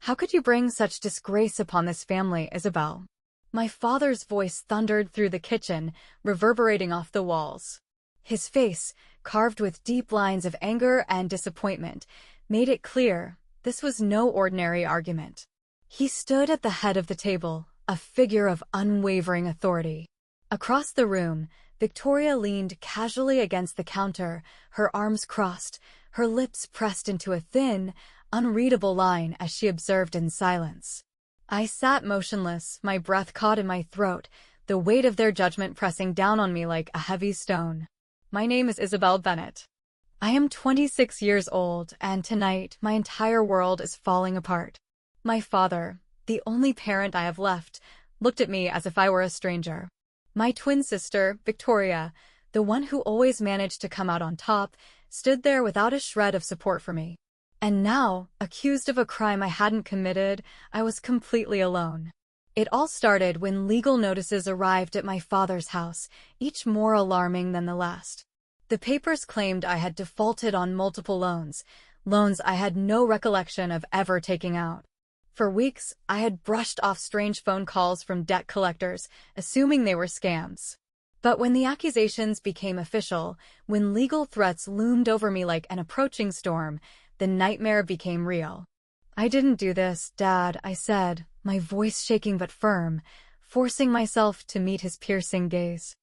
How could you bring such disgrace upon this family, Isabel? My father's voice thundered through the kitchen, reverberating off the walls. His face, carved with deep lines of anger and disappointment, made it clear this was no ordinary argument. He stood at the head of the table, a figure of unwavering authority. Across the room, Victoria leaned casually against the counter, her arms crossed, her lips pressed into a thin, unreadable line as she observed in silence. I sat motionless, my breath caught in my throat, the weight of their judgment pressing down on me like a heavy stone. My name is Isabel Bennett. I am 26 years old, and tonight my entire world is falling apart. My father, the only parent I have left, looked at me as if I were a stranger. My twin sister, Victoria, the one who always managed to come out on top, stood there without a shred of support for me. And now, accused of a crime I hadn't committed, I was completely alone. It all started when legal notices arrived at my father's house, each more alarming than the last. The papers claimed I had defaulted on multiple loans I had no recollection of ever taking out. For weeks, I had brushed off strange phone calls from debt collectors, assuming they were scams. But when the accusations became official, when legal threats loomed over me like an approaching storm, the nightmare became real. I didn't do this, Dad, I said, my voice shaking but firm, forcing myself to meet his piercing gaze.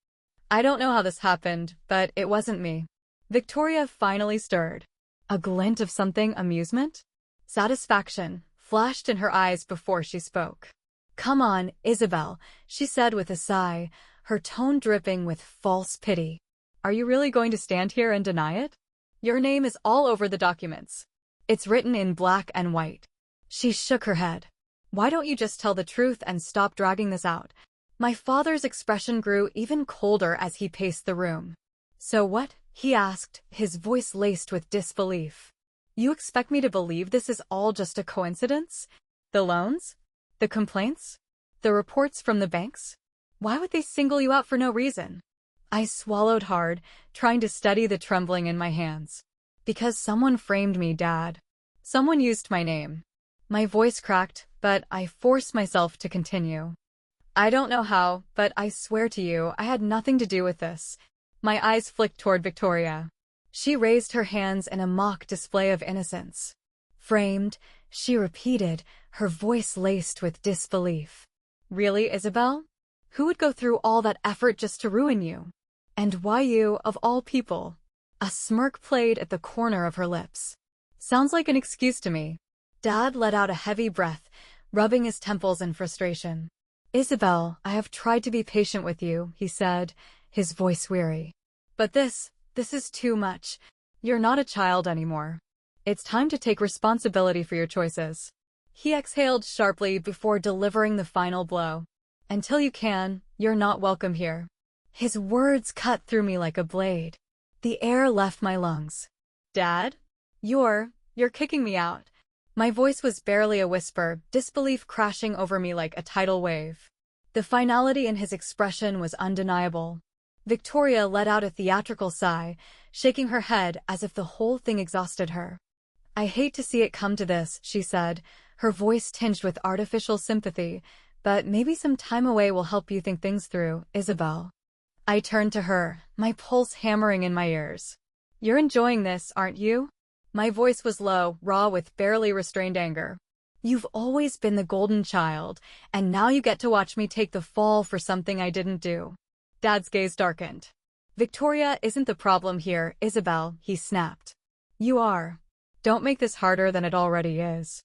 I don't know how this happened, but it wasn't me. Victoria finally stirred. A glint of something amusement? Satisfaction flashed in her eyes before she spoke. Come on, Isabel, she said with a sigh, her tone dripping with false pity. Are you really going to stand here and deny it? Your name is all over the documents. It's written in black and white. She shook her head. Why don't you just tell the truth and stop dragging this out? My father's expression grew even colder as he paced the room. So what? He asked, his voice laced with disbelief. You expect me to believe this is all just a coincidence? The loans? The complaints? The reports from the banks? Why would they single you out for no reason? I swallowed hard, trying to steady the trembling in my hands. Because someone framed me, Dad. Someone used my name. My voice cracked, but I forced myself to continue. I don't know how, but I swear to you, I had nothing to do with this. My eyes flicked toward Victoria. She raised her hands in a mock display of innocence. Framed, she repeated, her voice laced with disbelief. Really, Isabel? Who would go through all that effort just to ruin you? And why you, of all people? A smirk played at the corner of her lips. Sounds like an excuse to me. Dad let out a heavy breath, rubbing his temples in frustration. Isabel, I have tried to be patient with you, he said, his voice weary. But this is too much. You're not a child anymore. It's time to take responsibility for your choices. He exhaled sharply before delivering the final blow. Until you can, you're not welcome here. His words cut through me like a blade. The air left my lungs. Dad? You're kicking me out. My voice was barely a whisper, disbelief crashing over me like a tidal wave. The finality in his expression was undeniable. Victoria let out a theatrical sigh, shaking her head as if the whole thing exhausted her. I hate to see it come to this, she said, her voice tinged with artificial sympathy, but maybe some time away will help you think things through, Isabel. I turned to her, my pulse hammering in my ears. You're enjoying this, aren't you? My voice was low, raw with barely restrained anger. You've always been the golden child, and now you get to watch me take the fall for something I didn't do. Dad's gaze darkened. Victoria isn't the problem here, Isabel, he snapped. You are. Don't make this harder than it already is.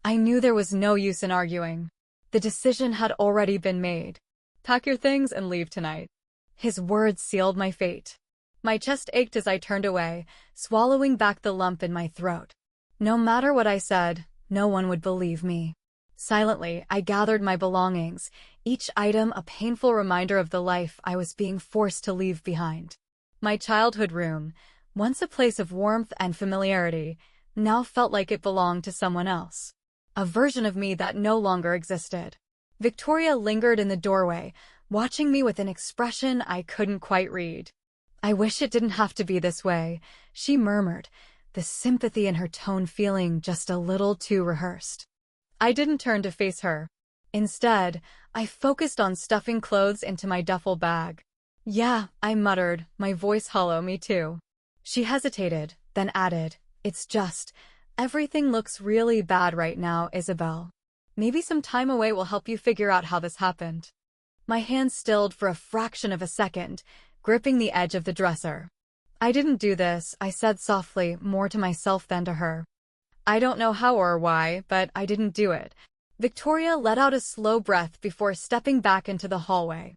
I knew there was no use in arguing. The decision had already been made. Pack your things and leave tonight. His words sealed my fate. My chest ached as I turned away, swallowing back the lump in my throat. No matter what I said, no one would believe me. Silently, I gathered my belongings, each item a painful reminder of the life I was being forced to leave behind. My childhood room, once a place of warmth and familiarity, now felt like it belonged to someone else. A version of me that no longer existed. Victoria lingered in the doorway, watching me with an expression I couldn't quite read. I wish it didn't have to be this way, she murmured, the sympathy in her tone feeling just a little too rehearsed. I didn't turn to face her. Instead, I focused on stuffing clothes into my duffel bag. Yeah, I muttered, my voice hollow. Me too. She hesitated, then added, it's just, everything looks really bad right now, Isabel. Maybe some time away will help you figure out how this happened. My hand stilled for a fraction of a second, gripping the edge of the dresser. I didn't do this, I said softly, more to myself than to her. I don't know how or why, but I didn't do it. Victoria let out a slow breath before stepping back into the hallway.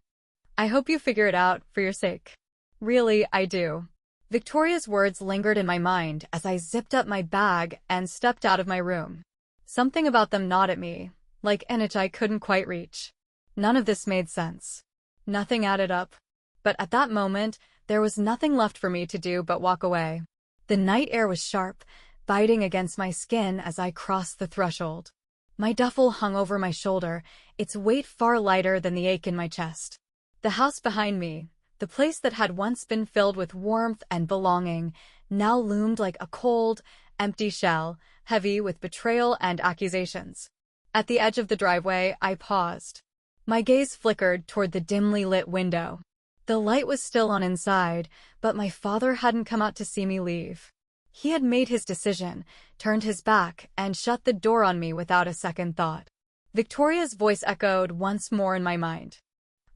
I hope you figure it out, for your sake. Really, I do. Victoria's words lingered in my mind as I zipped up my bag and stepped out of my room. Something about them gnawed at me, like an itch I couldn't quite reach. None of this made sense. Nothing added up. But at that moment, there was nothing left for me to do but walk away. The night air was sharp, biting against my skin as I crossed the threshold. My duffel hung over my shoulder, its weight far lighter than the ache in my chest. The house behind me, the place that had once been filled with warmth and belonging, now loomed like a cold, empty shell, heavy with betrayal and accusations. At the edge of the driveway, I paused. My gaze flickered toward the dimly lit window. The light was still on inside, but my father hadn't come out to see me leave. He had made his decision, turned his back, and shut the door on me without a second thought. Victoria's voice echoed once more in my mind.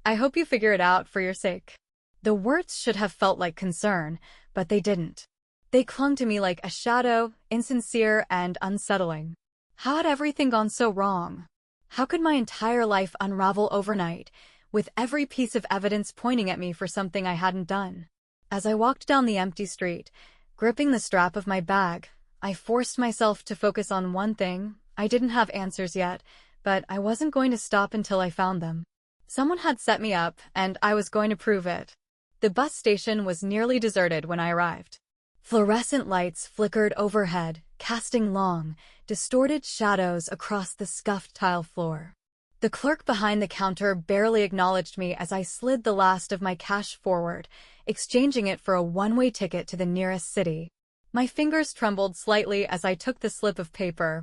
I hope you figure it out, for your sake. The words should have felt like concern, but they didn't. They clung to me like a shadow, insincere and unsettling. How had everything gone so wrong? How could my entire life unravel overnight, with every piece of evidence pointing at me for something I hadn't done? As I walked down the empty street, gripping the strap of my bag, I forced myself to focus on one thing. I didn't have answers yet, but I wasn't going to stop until I found them. Someone had set me up, and I was going to prove it. The bus station was nearly deserted when I arrived. Fluorescent lights flickered overhead, casting long, distorted shadows across the scuffed tile floor. The clerk behind the counter barely acknowledged me as I slid the last of my cash forward, exchanging it for a one-way ticket to the nearest city. My fingers trembled slightly as I took the slip of paper.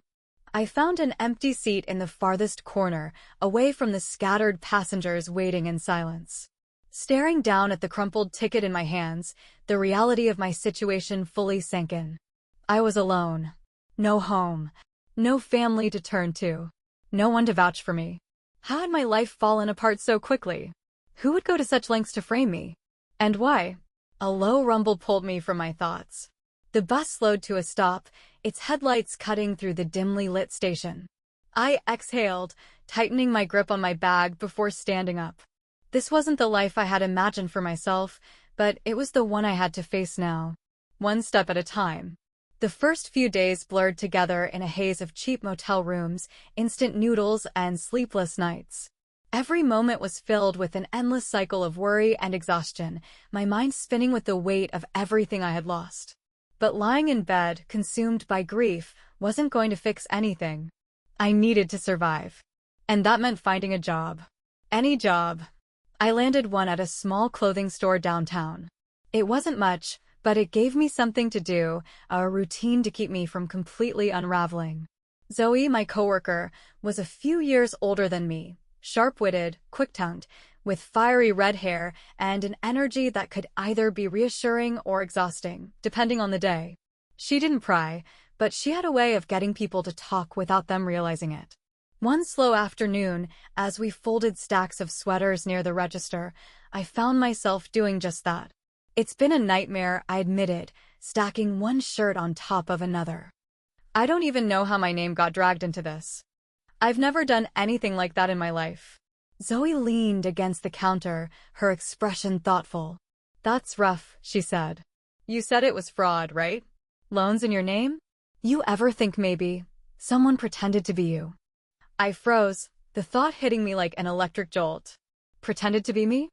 I found an empty seat in the farthest corner, away from the scattered passengers waiting in silence. Staring down at the crumpled ticket in my hands, the reality of my situation fully sank in. I was alone. No home. No family to turn to. No one to vouch for me. How had my life fallen apart so quickly? Who would go to such lengths to frame me? And why? A low rumble pulled me from my thoughts. The bus slowed to a stop, its headlights cutting through the dimly lit station. I exhaled, tightening my grip on my bag before standing up. This wasn't the life I had imagined for myself, but it was the one I had to face now. One step at a time. The first few days blurred together in a haze of cheap motel rooms, instant noodles, and sleepless nights. Every moment was filled with an endless cycle of worry and exhaustion, my mind spinning with the weight of everything I had lost. But lying in bed, consumed by grief, wasn't going to fix anything. I needed to survive. And that meant finding a job. Any job. I landed one at a small clothing store downtown. It wasn't much, but it gave me something to do, a routine to keep me from completely unraveling. Zoe, my coworker, was a few years older than me, sharp-witted, quick-tongued, with fiery red hair and an energy that could either be reassuring or exhausting, depending on the day. She didn't pry, but she had a way of getting people to talk without them realizing it. One slow afternoon, as we folded stacks of sweaters near the register, I found myself doing just that. It's been a nightmare, I admitted, stacking one shirt on top of another. I don't even know how my name got dragged into this. I've never done anything like that in my life. Zoe leaned against the counter, her expression thoughtful. That's rough, she said. You said it was fraud, right? Loans in your name? You ever think maybe someone pretended to be you? I froze, the thought hitting me like an electric jolt. Pretended to be me?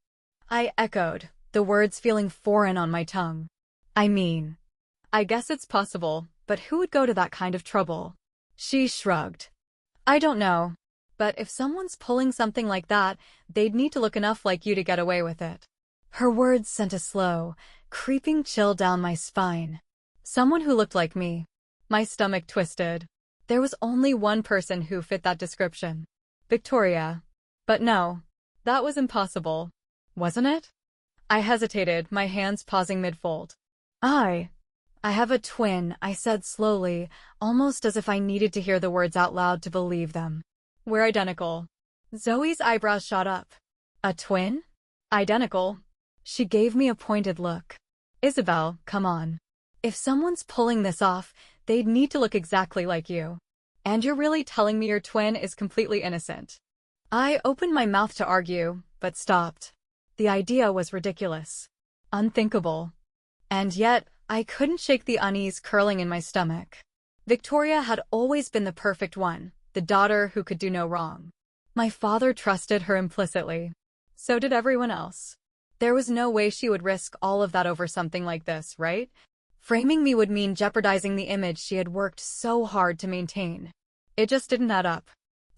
I echoed, the words feeling foreign on my tongue. I guess it's possible, but who would go to that kind of trouble? She shrugged. I don't know, but if someone's pulling something like that, they'd need to look enough like you to get away with it. Her words sent a slow, creeping chill down my spine. Someone who looked like me. My stomach twisted. There was only one person who fit that description. Victoria. But no, that was impossible, wasn't it? I hesitated, my hands pausing mid-fold. I have a twin, I said slowly, almost as if I needed to hear the words out loud to believe them. We're identical. Zoe's eyebrows shot up. A twin? Identical. She gave me a pointed look. Isabel, come on. If someone's pulling this off, they'd need to look exactly like you. And you're really telling me your twin is completely innocent? I opened my mouth to argue, but stopped. The idea was ridiculous. Unthinkable. And yet, I couldn't shake the unease curling in my stomach. Victoria had always been the perfect one, the daughter who could do no wrong. My father trusted her implicitly. So did everyone else. There was no way she would risk all of that over something like this, right? Framing me would mean jeopardizing the image she had worked so hard to maintain. It just didn't add up.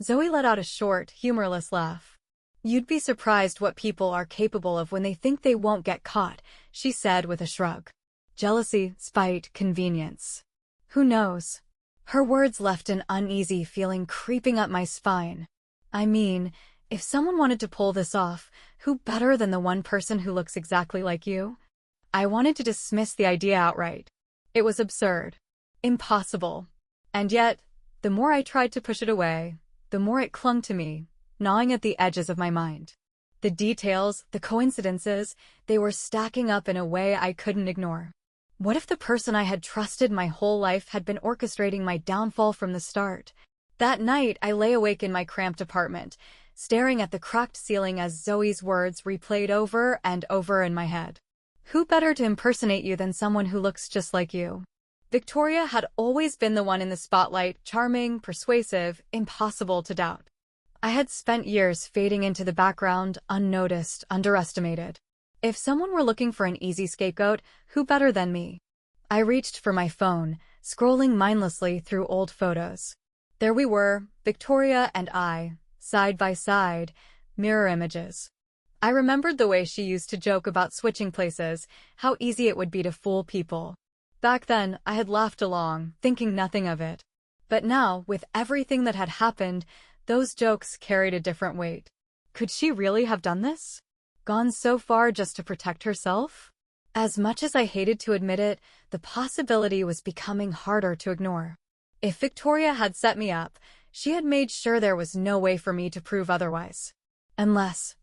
Zoe let out a short, humorless laugh. You'd be surprised what people are capable of when they think they won't get caught, she said with a shrug. Jealousy, spite, convenience. Who knows? Her words left an uneasy feeling creeping up my spine. I mean, if someone wanted to pull this off, who better than the one person who looks exactly like you? I wanted to dismiss the idea outright. It was absurd. Impossible. And yet, the more I tried to push it away, the more it clung to me, gnawing at the edges of my mind. The details, the coincidences, they were stacking up in a way I couldn't ignore. What if the person I had trusted my whole life had been orchestrating my downfall from the start? That night, I lay awake in my cramped apartment, staring at the cracked ceiling as Zoe's words replayed over and over in my head. Who better to impersonate you than someone who looks just like you? Victoria had always been the one in the spotlight, charming, persuasive, impossible to doubt. I had spent years fading into the background, unnoticed, underestimated. If someone were looking for an easy scapegoat, who better than me? I reached for my phone, scrolling mindlessly through old photos. There we were, Victoria and I, side by side, mirror images. I remembered the way she used to joke about switching places, how easy it would be to fool people. Back then, I had laughed along, thinking nothing of it. But now, with everything that had happened, those jokes carried a different weight. Could she really have done this? Gone so far just to protect herself? As much as I hated to admit it, the possibility was becoming harder to ignore. If Victoria had set me up, she had made sure there was no way for me to prove otherwise. Unless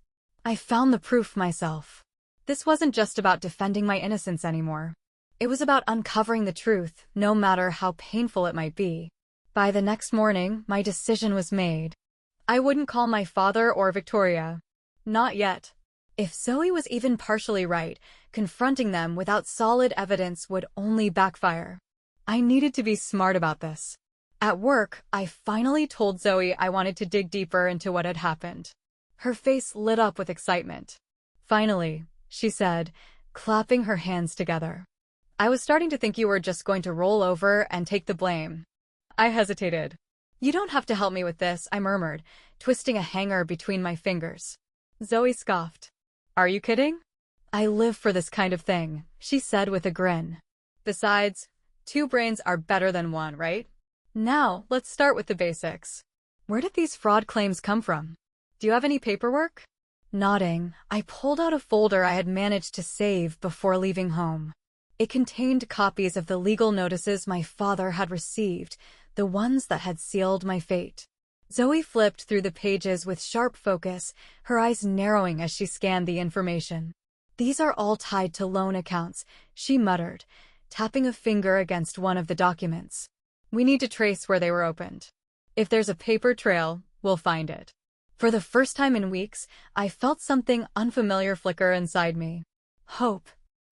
I found the proof myself. This wasn't just about defending my innocence anymore. It was about uncovering the truth, no matter how painful it might be. By the next morning, my decision was made. I wouldn't call my father or Victoria. Not yet. If Zoe was even partially right, confronting them without solid evidence would only backfire. I needed to be smart about this. At work, I finally told Zoe I wanted to dig deeper into what had happened. Her face lit up with excitement. Finally, she said, clapping her hands together. I was starting to think you were just going to roll over and take the blame. I hesitated. You don't have to help me with this, I murmured, twisting a hanger between my fingers. Zoe scoffed. Are you kidding? I live for this kind of thing, she said with a grin. Besides, 2 brains are better than 1, right? Now, let's start with the basics. Where did these fraud claims come from? Do you have any paperwork? Nodding, I pulled out a folder I had managed to save before leaving home. It contained copies of the legal notices my father had received, the ones that had sealed my fate. Zoe flipped through the pages with sharp focus, her eyes narrowing as she scanned the information. These are all tied to loan accounts, she muttered, tapping a finger against one of the documents. We need to trace where they were opened. If there's a paper trail, we'll find it. For the first time in weeks, I felt something unfamiliar flicker inside me. Hope.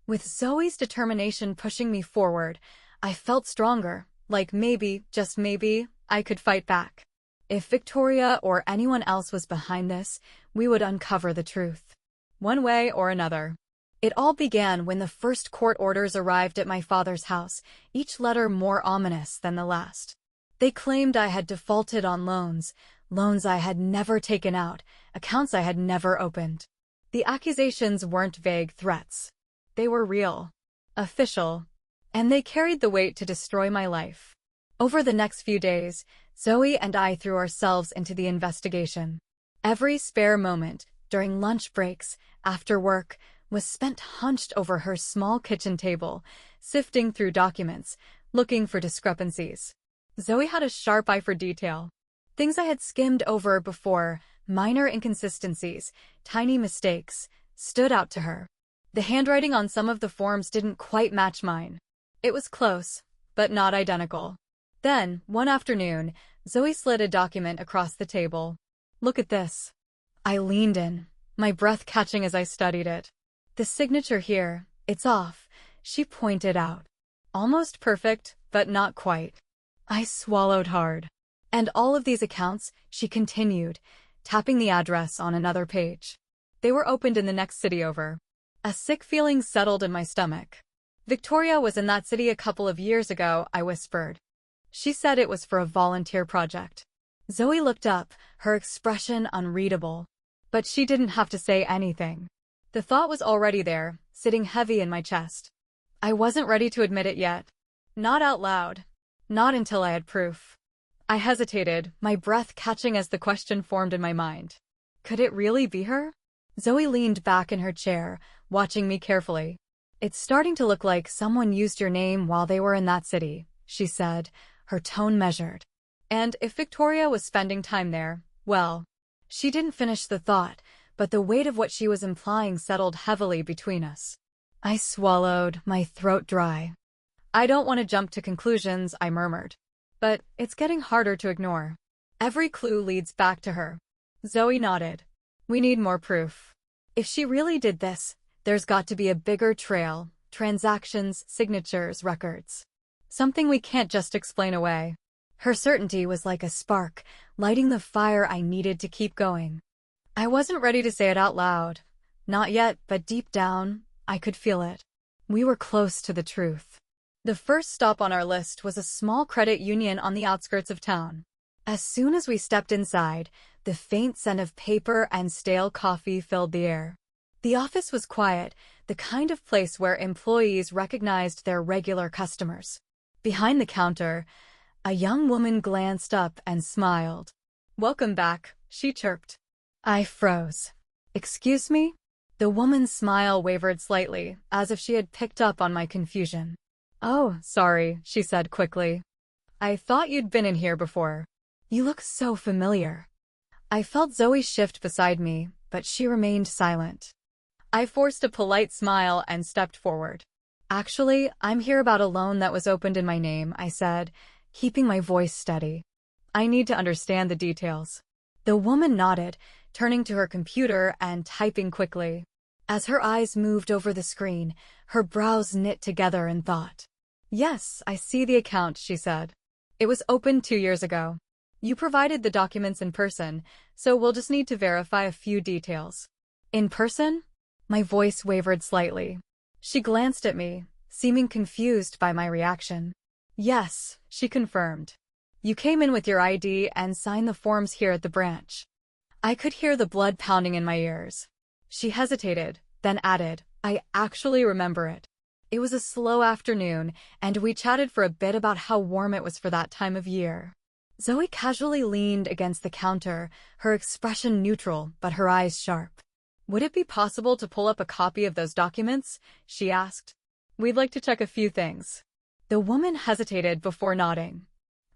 With Zoe's determination pushing me forward, I felt stronger, like maybe, just maybe, I could fight back. If Victoria or anyone else was behind this, we would uncover the truth. One way or another. It all began when the first court orders arrived at my father's house, each letter more ominous than the last. They claimed I had defaulted on loans I had never taken out, accounts I had never opened. The accusations weren't vague threats. They were real, official, and they carried the weight to destroy my life. Over the next few days, Zoe and I threw ourselves into the investigation. Every spare moment, during lunch breaks, after work, was spent hunched over her small kitchen table, sifting through documents, looking for discrepancies. Zoe had a sharp eye for detail. Things I had skimmed over before, minor inconsistencies, tiny mistakes, stood out to her. The handwriting on some of the forms didn't quite match mine. It was close, but not identical. Then, one afternoon, Zoe slid a document across the table. "Look at this." I leaned in, my breath catching as I studied it. "The signature here, it's off," she pointed out. "Almost perfect, but not quite." I swallowed hard. "And all of these accounts," she continued, tapping the address on another page. "They were opened in the next city over." A sick feeling settled in my stomach. "Victoria was in that city a couple of years ago," I whispered. She said it was for a volunteer project. Zoe looked up, her expression unreadable. But she didn't have to say anything. The thought was already there, sitting heavy in my chest. I wasn't ready to admit it yet. Not out loud. Not until I had proof. I hesitated, my breath catching as the question formed in my mind. Could it really be her? Zoe leaned back in her chair, watching me carefully. "It's starting to look like someone used your name while they were in that city," she said, her tone measured. "And if Victoria was spending time there, well..." She didn't finish the thought, but the weight of what she was implying settled heavily between us. I swallowed, my throat dry. "I don't want to jump to conclusions," I murmured. "But it's getting harder to ignore. Every clue leads back to her." Zoe nodded. "We need more proof. If she really did this, there's got to be a bigger trail, transactions, signatures, records. Something we can't just explain away." Her certainty was like a spark, lighting the fire I needed to keep going. I wasn't ready to say it out loud. Not yet, but deep down, I could feel it. We were close to the truth. The first stop on our list was a small credit union on the outskirts of town. As soon as we stepped inside, the faint scent of paper and stale coffee filled the air. The office was quiet, the kind of place where employees recognized their regular customers. Behind the counter, a young woman glanced up and smiled. "Welcome back," she chirped. I froze. "Excuse me?" The woman's smile wavered slightly, as if she had picked up on my confusion. "Oh, sorry," she said quickly. "I thought you'd been in here before." "You look so familiar." I felt Zoe shift beside me, but she remained silent. I forced a polite smile and stepped forward. "Actually, I'm here about a loan that was opened in my name," I said, keeping my voice steady. "I need to understand the details." The woman nodded, turning to her computer and typing quickly. As her eyes moved over the screen, her brows knit together in thought. "Yes, I see the account," she said. "It was opened 2 years ago. You provided the documents in person, so we'll just need to verify a few details." "In person?" My voice wavered slightly. She glanced at me, seeming confused by my reaction. "Yes," she confirmed. "You came in with your ID and signed the forms here at the branch." I could hear the blood pounding in my ears. She hesitated, then added, "I actually remember it. It was a slow afternoon, and we chatted for a bit about how warm it was for that time of year." Zoe casually leaned against the counter, her expression neutral but her eyes sharp. "Would it be possible to pull up a copy of those documents?" she asked. "We'd like to check a few things." The woman hesitated before nodding.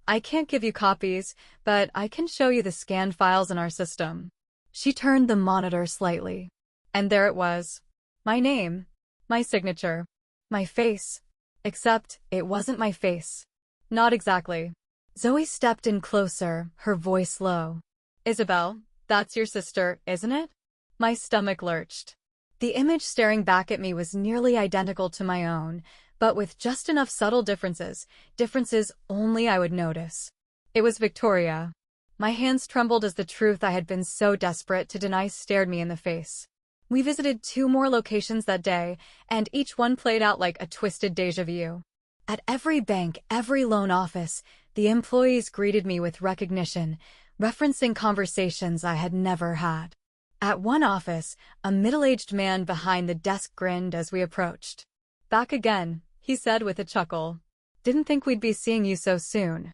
"I can't give you copies, but I can show you the scanned files in our system." She turned the monitor slightly. And there it was. My name. My signature. My face. Except, it wasn't my face. Not exactly. Zoe stepped in closer, her voice low. "Isabel, that's your sister, isn't it?" My stomach lurched. The image staring back at me was nearly identical to my own, but with just enough subtle differences only I would notice. It was Victoria. My hands trembled as the truth I had been so desperate to deny stared me in the face. We visited 2 more locations that day, and each one played out like a twisted déjà vu. At every bank, every loan office, the employees greeted me with recognition, referencing conversations I had never had. At one office, a middle-aged man behind the desk grinned as we approached. "Back again," he said with a chuckle. Didn't think we'd be seeing you so soon.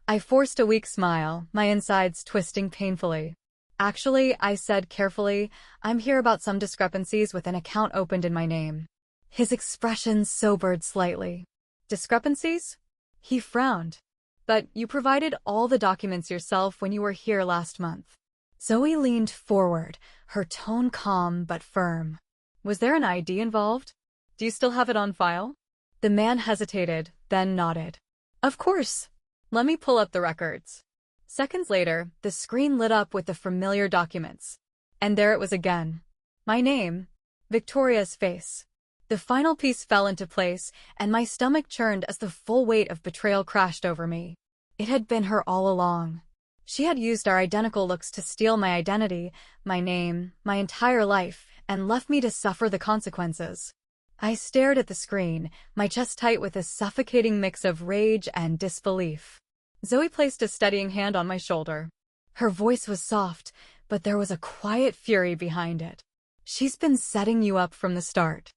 I forced a weak smile, my insides twisting painfully. Actually, I said carefully, I'm here about some discrepancies with an account opened in my name. His expression sobered slightly. Discrepancies? He frowned. But you provided all the documents yourself when you were here last month. Zoe leaned forward, her tone calm but firm. Was there an ID involved? Do you still have it on file? The man hesitated, then nodded. Of course. Let me pull up the records. Seconds later, the screen lit up with the familiar documents. And there it was again. My name. Victoria's face. The final piece fell into place, and my stomach churned as the full weight of betrayal crashed over me. It had been her all along. She had used our identical looks to steal my identity, my name, my entire life, and left me to suffer the consequences. I stared at the screen, my chest tight with a suffocating mix of rage and disbelief. Zoe placed a steadying hand on my shoulder. Her voice was soft, but there was a quiet fury behind it. She's been setting you up from the start.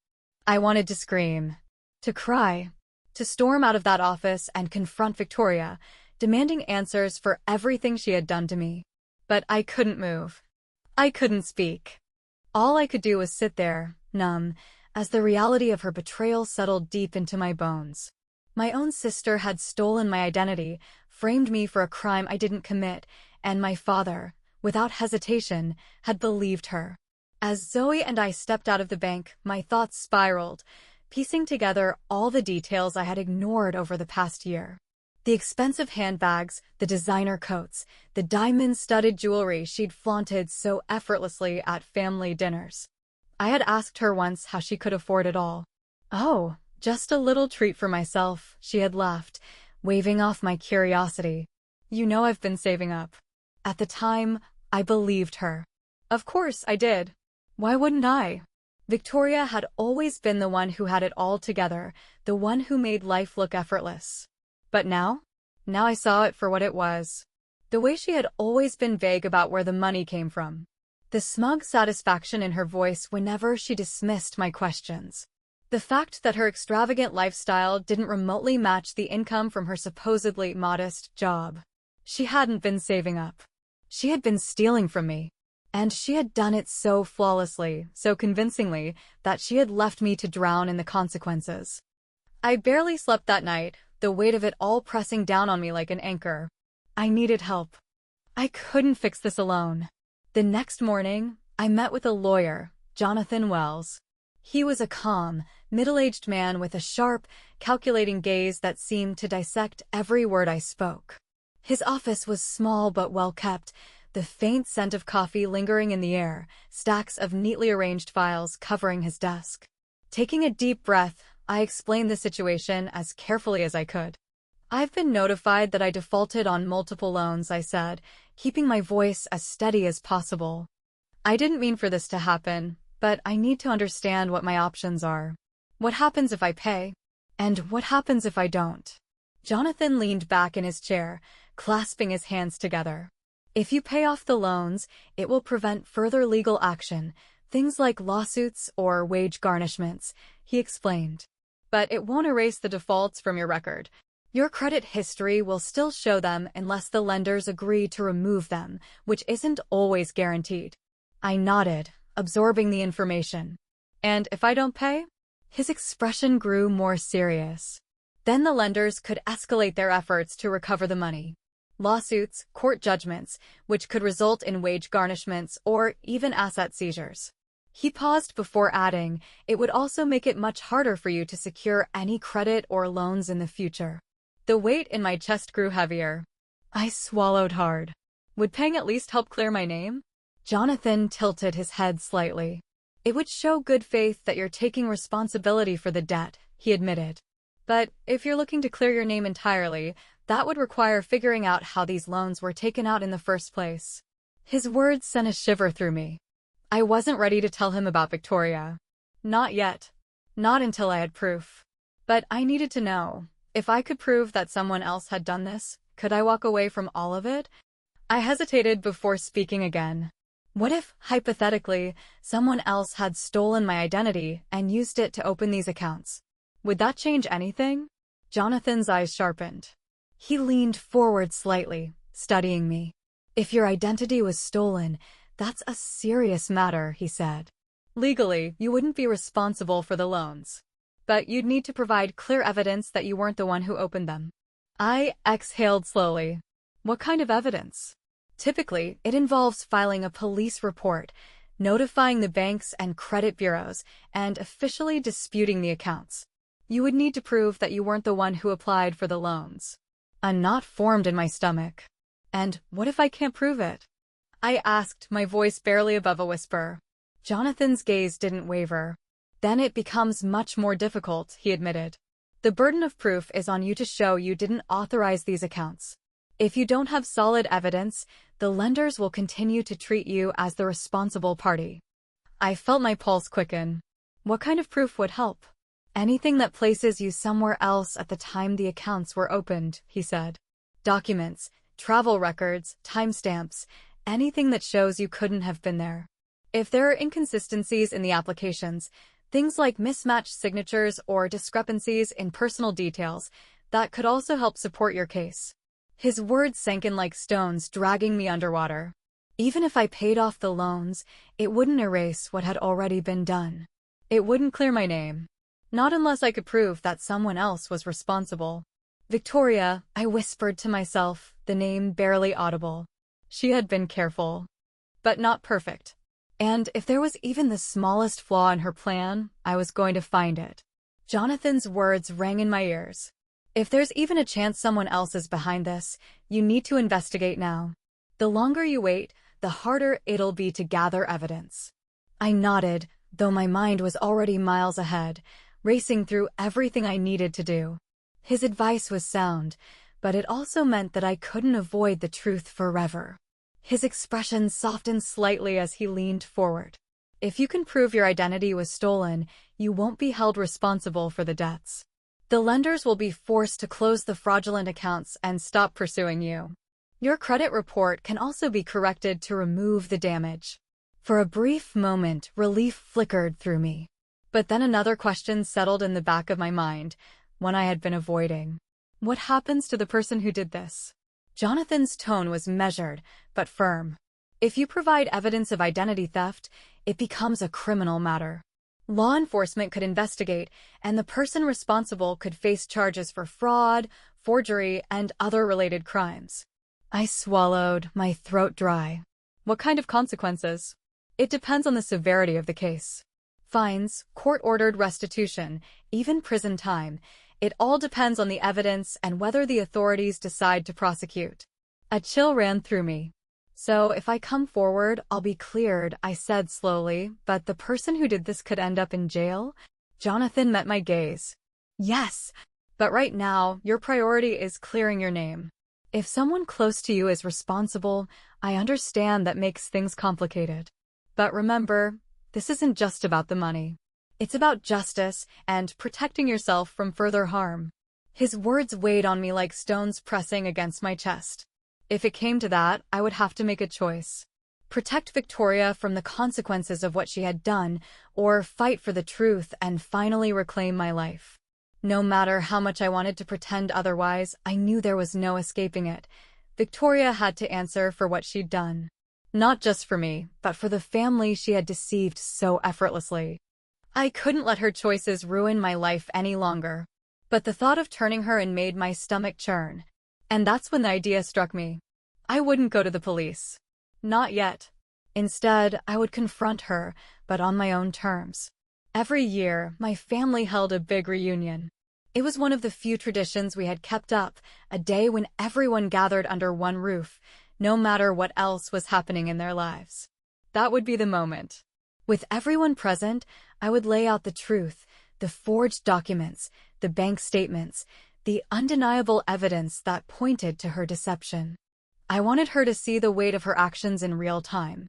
I wanted to scream, to cry, to storm out of that office and confront Victoria, demanding answers for everything she had done to me. But I couldn't move. I couldn't speak. All I could do was sit there, numb, as the reality of her betrayal settled deep into my bones. My own sister had stolen my identity, framed me for a crime I didn't commit, and my father, without hesitation, had believed her. As Zoe and I stepped out of the bank, my thoughts spiraled, piecing together all the details I had ignored over the past year. The expensive handbags, the designer coats, the diamond-studded jewelry she'd flaunted so effortlessly at family dinners. I had asked her once how she could afford it all. Oh, just a little treat for myself, she had laughed, waving off my curiosity. You know I've been saving up. At the time, I believed her. Of course I did. Why wouldn't I? Victoria had always been the one who had it all together, the one who made life look effortless. But now I saw it for what it was. The way she had always been vague about where the money came from. The smug satisfaction in her voice whenever she dismissed my questions. The fact that her extravagant lifestyle didn't remotely match the income from her supposedly modest job. She hadn't been saving up. She had been stealing from me. And she had done it so flawlessly, so convincingly, that she had left me to drown in the consequences. I barely slept that night, the weight of it all pressing down on me like an anchor. I needed help. I couldn't fix this alone. The next morning, I met with a lawyer, Jonathan Wells. He was a calm, middle-aged man with a sharp, calculating gaze that seemed to dissect every word I spoke. His office was small but well-kept, the faint scent of coffee lingering in the air, stacks of neatly arranged files covering his desk. Taking a deep breath, I explained the situation as carefully as I could. I've been notified that I defaulted on multiple loans, I said, keeping my voice as steady as possible. I didn't mean for this to happen, but I need to understand what my options are. What happens if I pay? And what happens if I don't? Jonathan leaned back in his chair, clasping his hands together. If you pay off the loans, it will prevent further legal action, things like lawsuits or wage garnishments, he explained. But it won't erase the defaults from your record. Your credit history will still show them unless the lenders agree to remove them, which isn't always guaranteed. I nodded, absorbing the information. And if I don't pay? His expression grew more serious. Then the lenders could escalate their efforts to recover the money. Lawsuits, court judgments, which could result in wage garnishments or even asset seizures. He paused before adding, it would also make it much harder for you to secure any credit or loans in the future. The weight in my chest grew heavier. I swallowed hard. Would paying at least help clear my name? Jonathan tilted his head slightly. It would show good faith that you're taking responsibility for the debt, he admitted. But if you're looking to clear your name entirely, that would require figuring out how these loans were taken out in the first place. His words sent a shiver through me. I wasn't ready to tell him about Victoria. Not yet. Not until I had proof. But I needed to know. If I could prove that someone else had done this, could I walk away from all of it? I hesitated before speaking again. What if, hypothetically, someone else had stolen my identity and used it to open these accounts? Would that change anything? Jonathan's eyes sharpened. He leaned forward slightly, studying me. If your identity was stolen, that's a serious matter, he said. Legally, you wouldn't be responsible for the loans. But you'd need to provide clear evidence that you weren't the one who opened them. I exhaled slowly. What kind of evidence? Typically, it involves filing a police report, notifying the banks and credit bureaus, and officially disputing the accounts. You would need to prove that you weren't the one who applied for the loans. A knot formed in my stomach. And what if I can't prove it? I asked, my voice barely above a whisper. Jonathan's gaze didn't waver. Then it becomes much more difficult, he admitted. The burden of proof is on you to show you didn't authorize these accounts. If you don't have solid evidence, the lenders will continue to treat you as the responsible party. I felt my pulse quicken. What kind of proof would help? Anything that places you somewhere else at the time the accounts were opened, he said. Documents, travel records, timestamps, anything that shows you couldn't have been there. If there are inconsistencies in the applications, things like mismatched signatures or discrepancies in personal details, that could also help support your case. His words sank in like stones, dragging me underwater. Even if I paid off the loans, it wouldn't erase what had already been done. It wouldn't clear my name. Not unless I could prove that someone else was responsible. Victoria, I whispered to myself, the name barely audible. She had been careful, but not perfect. And if there was even the smallest flaw in her plan, I was going to find it. Jonathan's words rang in my ears. If there's even a chance someone else is behind this, you need to investigate now. The longer you wait, the harder it'll be to gather evidence. I nodded, though my mind was already miles ahead, racing through everything I needed to do. His advice was sound, but it also meant that I couldn't avoid the truth forever. His expression softened slightly as he leaned forward. If you can prove your identity was stolen, you won't be held responsible for the debts. The lenders will be forced to close the fraudulent accounts and stop pursuing you. Your credit report can also be corrected to remove the damage. For a brief moment, relief flickered through me. But then another question settled in the back of my mind, one I had been avoiding. What happens to the person who did this? Jonathan's tone was measured, but firm. If you provide evidence of identity theft, it becomes a criminal matter. Law enforcement could investigate, and the person responsible could face charges for fraud, forgery, and other related crimes. I swallowed, my throat dry. What kind of consequences? It depends on the severity of the case. Fines, court-ordered restitution, even prison time. It all depends on the evidence and whether the authorities decide to prosecute. A chill ran through me. So if I come forward, I'll be cleared, I said slowly, but the person who did this could end up in jail? Jonathan met my gaze. Yes, but right now, your priority is clearing your name. If someone close to you is responsible, I understand that makes things complicated. But remember, this isn't just about the money. It's about justice and protecting yourself from further harm. His words weighed on me like stones pressing against my chest. If it came to that, I would have to make a choice. Protect Victoria from the consequences of what she had done, or fight for the truth and finally reclaim my life. No matter how much I wanted to pretend otherwise, I knew there was no escaping it. Victoria had to answer for what she'd done. Not just for me, but for the family she had deceived so effortlessly. I couldn't let her choices ruin my life any longer. But the thought of turning her in made my stomach churn. And that's when the idea struck me. I wouldn't go to the police. Not yet. Instead, I would confront her, but on my own terms. Every year, my family held a big reunion. It was one of the few traditions we had kept up, a day when everyone gathered under one roof, no matter what else was happening in their lives. That would be the moment. With everyone present, I would lay out the truth, the forged documents, the bank statements, the undeniable evidence that pointed to her deception. I wanted her to see the weight of her actions in real time.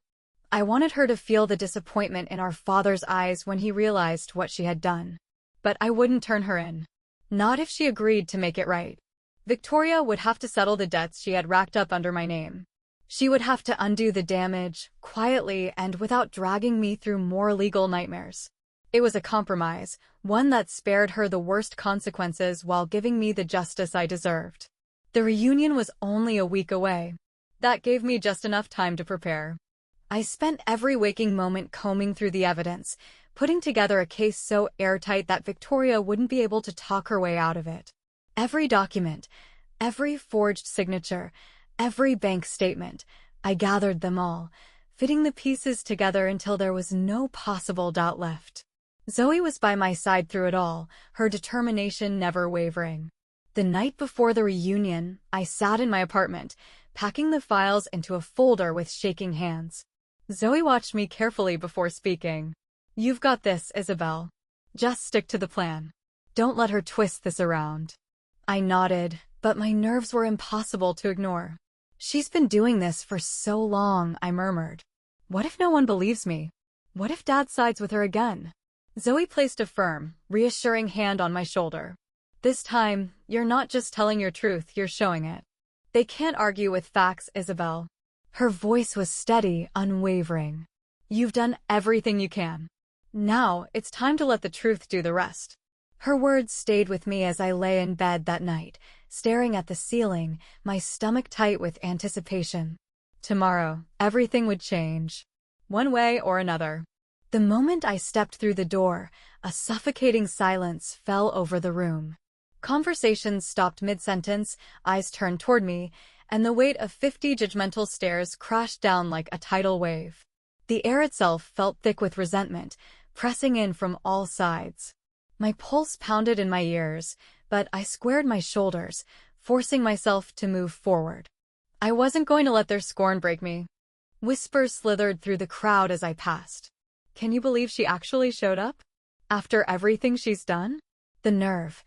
I wanted her to feel the disappointment in our father's eyes when he realized what she had done. But I wouldn't turn her in. Not if she agreed to make it right. Victoria would have to settle the debts she had racked up under my name. She would have to undo the damage, quietly and without dragging me through more legal nightmares. It was a compromise, one that spared her the worst consequences while giving me the justice I deserved. The reunion was only a week away. That gave me just enough time to prepare. I spent every waking moment combing through the evidence, putting together a case so airtight that Victoria wouldn't be able to talk her way out of it. Every document, every forged signature, every bank statement, I gathered them all, fitting the pieces together until there was no possible doubt left. Zoe was by my side through it all, her determination never wavering. The night before the reunion, I sat in my apartment, packing the files into a folder with shaking hands. Zoe watched me carefully before speaking. "You've got this, Isabel. Just stick to the plan. Don't let her twist this around." I nodded, but my nerves were impossible to ignore. "She's been doing this for so long," I murmured. "What if no one believes me? What if Dad sides with her again?" Zoe placed a firm, reassuring hand on my shoulder. "This time, you're not just telling your truth, you're showing it. They can't argue with facts, Isabel." Her voice was steady, unwavering. "You've done everything you can. Now, it's time to let the truth do the rest." Her words stayed with me as I lay in bed that night, staring at the ceiling, my stomach tight with anticipation. Tomorrow, everything would change. One way or another. The moment I stepped through the door, a suffocating silence fell over the room. Conversations stopped mid-sentence, eyes turned toward me, and the weight of 50 judgmental stares crashed down like a tidal wave. The air itself felt thick with resentment, pressing in from all sides. My pulse pounded in my ears, but I squared my shoulders, forcing myself to move forward. I wasn't going to let their scorn break me. Whispers slithered through the crowd as I passed. "Can you believe she actually showed up? After everything she's done? The nerve.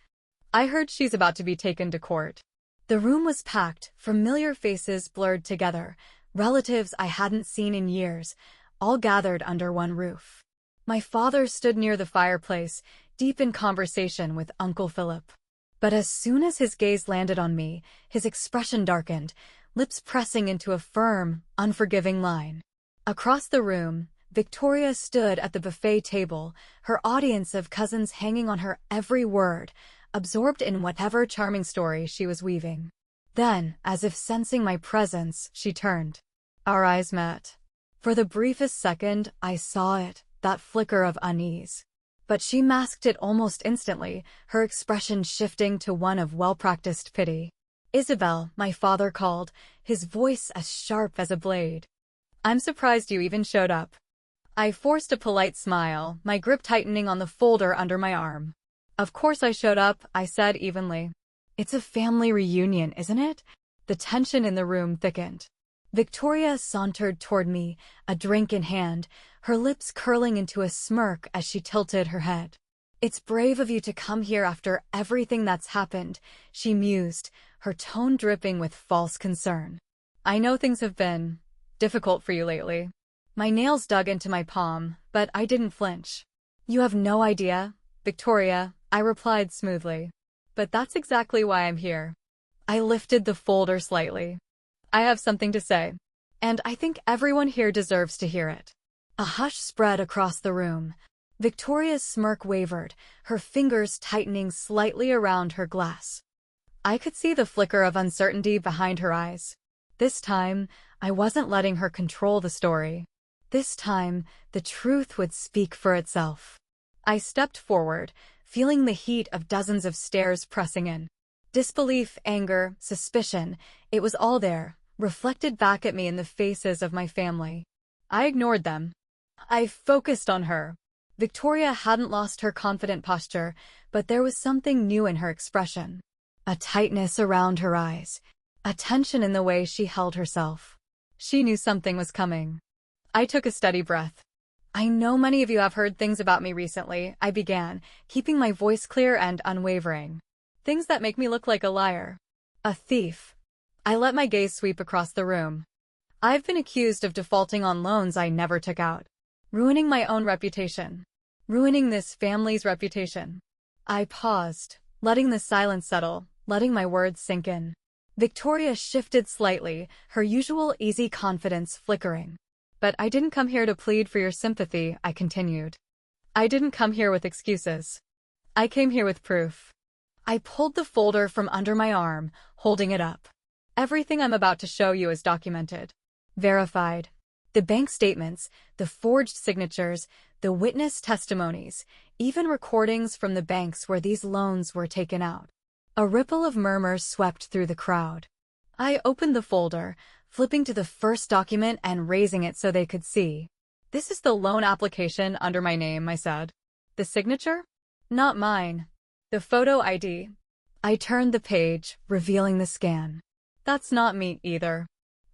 I heard she's about to be taken to court." The room was packed, familiar faces blurred together, relatives I hadn't seen in years, all gathered under one roof. My father stood near the fireplace, deep in conversation with Uncle Philip. But as soon as his gaze landed on me, his expression darkened, lips pressing into a firm, unforgiving line. Across the room, Victoria stood at the buffet table, her audience of cousins hanging on her every word, absorbed in whatever charming story she was weaving. Then, as if sensing my presence, she turned. Our eyes met. For the briefest second, I saw it, that flicker of unease. But she masked it almost instantly, her expression shifting to one of well-practiced pity. "Isabel," my father called, his voice as sharp as a blade. "I'm surprised you even showed up." I forced a polite smile, my grip tightening on the folder under my arm. "Of course I showed up," I said evenly. "It's a family reunion, isn't it?" The tension in the room thickened. Victoria sauntered toward me, a drink in hand, her lips curling into a smirk as she tilted her head. "It's brave of you to come here after everything that's happened," she mused, her tone dripping with false concern. "I know things have been difficult for you lately." My nails dug into my palm, but I didn't flinch. "You have no idea, Victoria," I replied smoothly. "But that's exactly why I'm here." I lifted the folder slightly. "I have something to say, and I think everyone here deserves to hear it." A hush spread across the room. Victoria's smirk wavered, her fingers tightening slightly around her glass. I could see the flicker of uncertainty behind her eyes. This time, I wasn't letting her control the story. This time, the truth would speak for itself. I stepped forward, feeling the heat of dozens of stares pressing in. Disbelief, anger, suspicion, it was all there, reflected back at me in the faces of my family. I ignored them. I focused on her. Victoria hadn't lost her confident posture, but there was something new in her expression. A tightness around her eyes, a tension in the way she held herself. She knew something was coming. I took a steady breath. "I know many of you have heard things about me recently," I began, keeping my voice clear and unwavering. "Things that make me look like a liar. A thief." I let my gaze sweep across the room. "I've been accused of defaulting on loans I never took out. Ruining my own reputation. Ruining this family's reputation." I paused, letting the silence settle, letting my words sink in. Victoria shifted slightly, her usual easy confidence flickering. "But I didn't come here to plead for your sympathy," I continued. I didn't come here with excuses. I came here with proof. I pulled the folder from under my arm, holding it up. Everything I'm about to show you is documented. Verified. The bank statements, the forged signatures, the witness testimonies, even recordings from the banks where these loans were taken out. A ripple of murmurs swept through the crowd. I opened the folder, flipping to the first document and raising it so they could see. This is the loan application under my name, I said. The signature? Not mine. The photo ID. I turned the page, revealing the scan. That's not me either.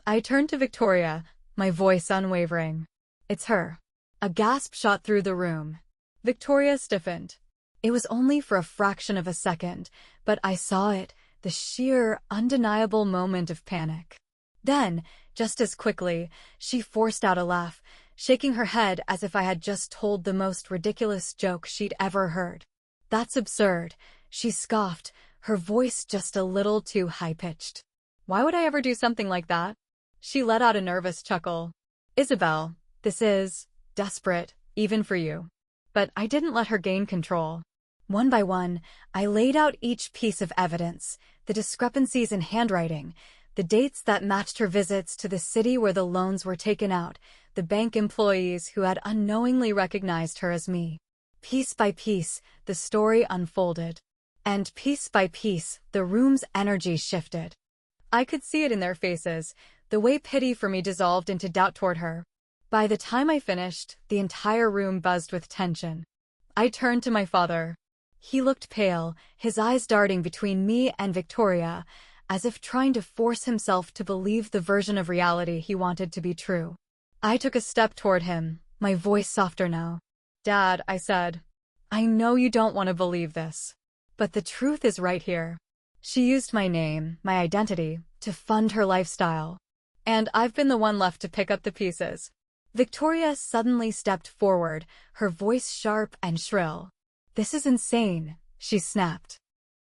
I turned to Victoria, my voice unwavering. It's her. A gasp shot through the room. Victoria stiffened. It was only for a fraction of a second, but I saw it, the sheer, undeniable moment of panic. Then, just as quickly, she forced out a laugh, shaking her head as if I had just told the most ridiculous joke she'd ever heard. That's absurd, she scoffed, her voice just a little too high-pitched. Why would I ever do something like that? She let out a nervous chuckle. Isabel, this is desperate, even for you. But I didn't let her gain control. One by one, I laid out each piece of evidence, the discrepancies in handwriting, the dates that matched her visits to the city where the loans were taken out, the bank employees who had unknowingly recognized her as me. Piece by piece, the story unfolded. And piece by piece, the room's energy shifted. I could see it in their faces, the way pity for me dissolved into doubt toward her. By the time I finished, the entire room buzzed with tension. I turned to my father. He looked pale, his eyes darting between me and Victoria, as if trying to force himself to believe the version of reality he wanted to be true. I took a step toward him, my voice softer now. Dad, I said, I know you don't want to believe this, but the truth is right here. She used my name, my identity, to fund her lifestyle. And I've been the one left to pick up the pieces. Victoria suddenly stepped forward, her voice sharp and shrill. This is insane, she snapped.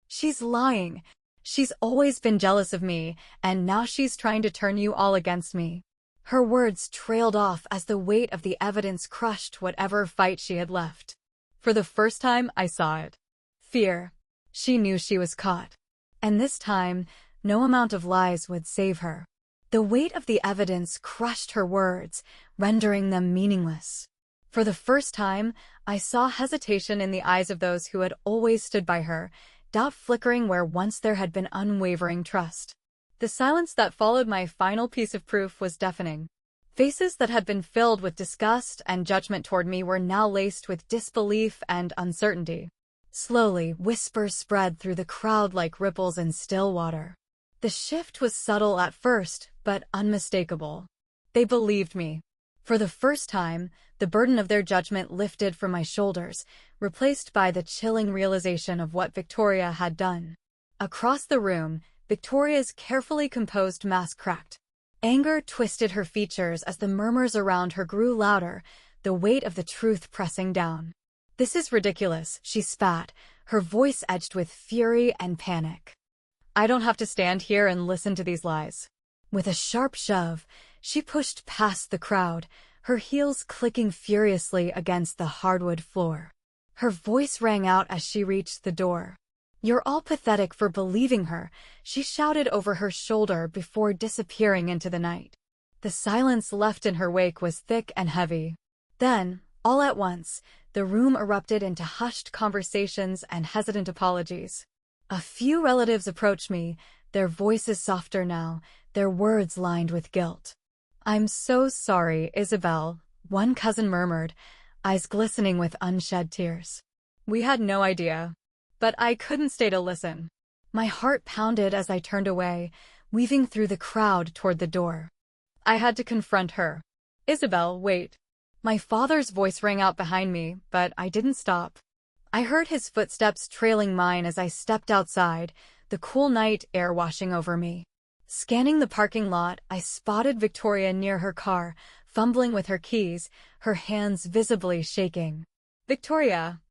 She's lying. She's always been jealous of me, and now she's trying to turn you all against me. Her words trailed off as the weight of the evidence crushed whatever fight she had left. For the first time, I saw it. Fear. She knew she was caught. And this time, no amount of lies would save her. The weight of the evidence crushed her words, rendering them meaningless. For the first time, I saw hesitation in the eyes of those who had always stood by her, doubt flickering where once there had been unwavering trust. The silence that followed my final piece of proof was deafening. Faces that had been filled with disgust and judgment toward me were now laced with disbelief and uncertainty. Slowly, whispers spread through the crowd like ripples in still water. The shift was subtle at first, but unmistakable. They believed me. For the first time, the burden of their judgment lifted from my shoulders, replaced by the chilling realization of what Victoria had done. Across the room, Victoria's carefully composed mask cracked. Anger twisted her features as the murmurs around her grew louder, the weight of the truth pressing down. This is ridiculous, she spat, her voice edged with fury and panic. I don't have to stand here and listen to these lies. With a sharp shove, she pushed past the crowd, her heels clicking furiously against the hardwood floor. Her voice rang out as she reached the door. You're all pathetic for believing her, she shouted over her shoulder before disappearing into the night. The silence left in her wake was thick and heavy. Then, all at once, the room erupted into hushed conversations and hesitant apologies. A few relatives approached me, their voices softer now, their words lined with guilt. I'm so sorry, Isabel, one cousin murmured, eyes glistening with unshed tears. We had no idea. But I couldn't stay to listen. My heart pounded as I turned away, weaving through the crowd toward the door. I had to confront her. Isabel, wait. My father's voice rang out behind me, but I didn't stop. I heard his footsteps trailing mine as I stepped outside, the cool night air washing over me. Scanning the parking lot, I spotted Victoria near her car, fumbling with her keys, her hands visibly shaking. Victoria,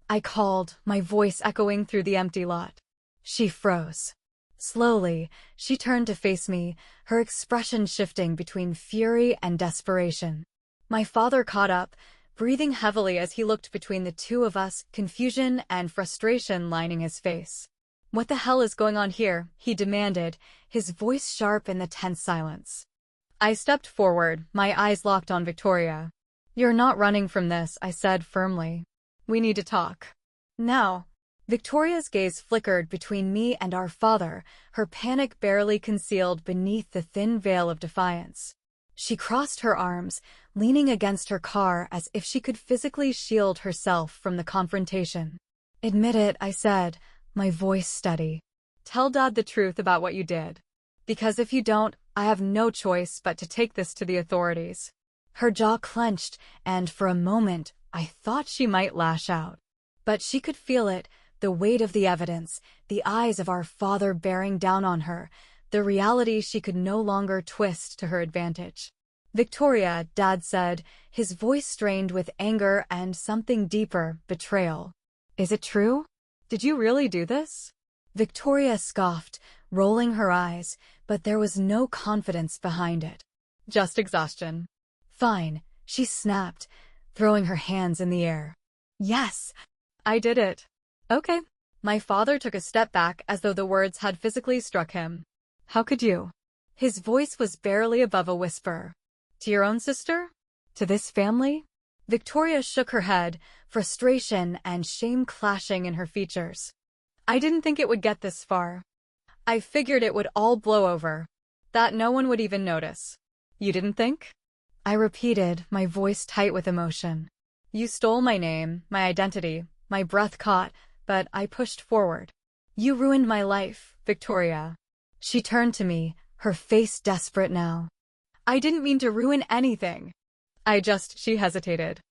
I called, my voice echoing through the empty lot. She froze. Slowly, she turned to face me, her expression shifting between fury and desperation. My father caught up, breathing heavily as he looked between the two of us, confusion and frustration lining his face. "What the hell is going on here?" he demanded, his voice sharp in the tense silence. I stepped forward, my eyes locked on Victoria. "You're not running from this," I said firmly. "We need to talk. Now." Victoria's gaze flickered between me and our father, her panic barely concealed beneath the thin veil of defiance. She crossed her arms, leaning against her car as if she could physically shield herself from the confrontation. "Admit it," I said, my voice steady. "Tell Dad the truth about what you did. Because if you don't, I have no choice but to take this to the authorities." Her jaw clenched, and for a moment, I thought she might lash out. But she could feel it, the weight of the evidence, the eyes of our father bearing down on her, the reality she could no longer twist to her advantage. "Victoria," Dad said, his voice strained with anger and something deeper, betrayal. "Is it true? Did you really do this?" Victoria scoffed, rolling her eyes, but there was no confidence behind it. "Just exhaustion." "Fine," she snapped, throwing her hands in the air. "Yes, I did it." "Okay." My father took a step back as though the words had physically struck him. "How could you?" His voice was barely above a whisper. "To your own sister? To this family?" Victoria shook her head, frustration and shame clashing in her features. "I didn't think it would get this far. I figured it would all blow over. That no one would even notice." "You didn't think?" I repeated, my voice tight with emotion. "You stole my name, my identity." My breath caught, but I pushed forward. "You ruined my life, Victoria." She turned to me, her face desperate now. "I didn't mean to ruin anything. She hesitated.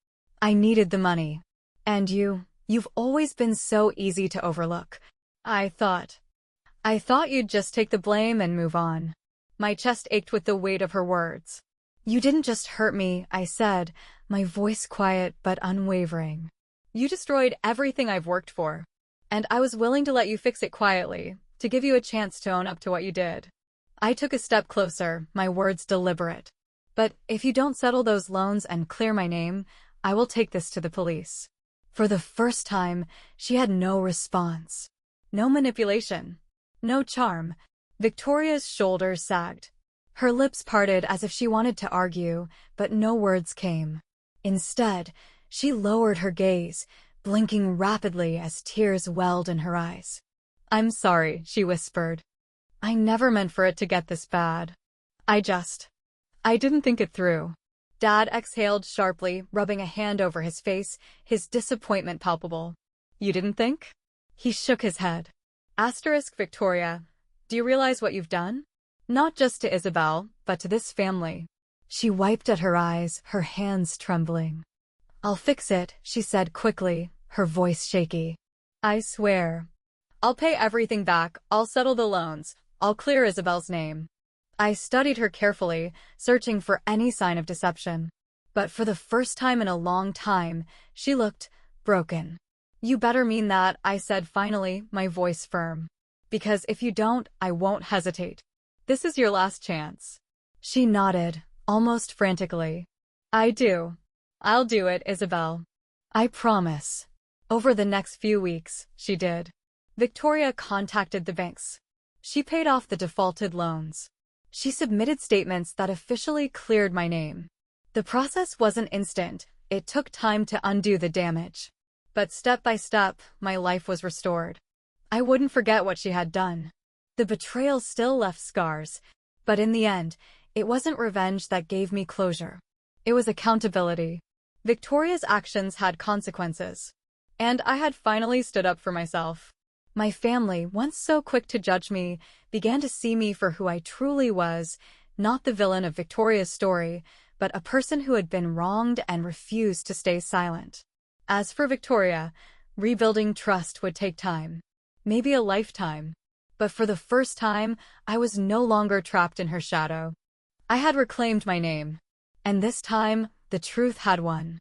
"I needed the money. And you've always been so easy to overlook. I thought you'd just take the blame and move on." My chest ached with the weight of her words. "You didn't just hurt me," I said, my voice quiet but unwavering. "You destroyed everything I've worked for. And I was willing to let you fix it quietly, to give you a chance to own up to what you did." I took a step closer, my words deliberate. "But if you don't settle those loans and clear my name, I will take this to the police." For the first time, she had no response. No manipulation. No charm. Victoria's shoulders sagged. Her lips parted as if she wanted to argue, but no words came. Instead, she lowered her gaze, blinking rapidly as tears welled in her eyes. "I'm sorry," she whispered. "I never meant for it to get this bad. I didn't think it through." Dad exhaled sharply, rubbing a hand over his face, his disappointment palpable. "You didn't think?" He shook his head. Victoria, do you realize what you've done? Not just to Isabel, but to this family." She wiped at her eyes, her hands trembling. "I'll fix it," she said quickly, her voice shaky. "I swear. I'll pay everything back, I'll settle the loans, I'll clear Isabel's name." I studied her carefully, searching for any sign of deception. But for the first time in a long time, she looked broken. "You better mean that," I said finally, my voice firm. "Because if you don't, I won't hesitate. This is your last chance." She nodded, almost frantically. "I do. I'll do it, Isabel. I promise." Over the next few weeks, she did. Victoria contacted the banks. She paid off the defaulted loans. She submitted statements that officially cleared my name. The process wasn't instant. It took time to undo the damage. But step by step, my life was restored. I wouldn't forget what she had done. The betrayal still left scars, but in the end, it wasn't revenge that gave me closure. It was accountability. Victoria's actions had consequences. And I had finally stood up for myself. My family, once so quick to judge me, began to see me for who I truly was, not the villain of Victoria's story, but a person who had been wronged and refused to stay silent. As for Victoria, rebuilding trust would take time. Maybe a lifetime. But for the first time, I was no longer trapped in her shadow. I had reclaimed my name. And this time, the truth had won.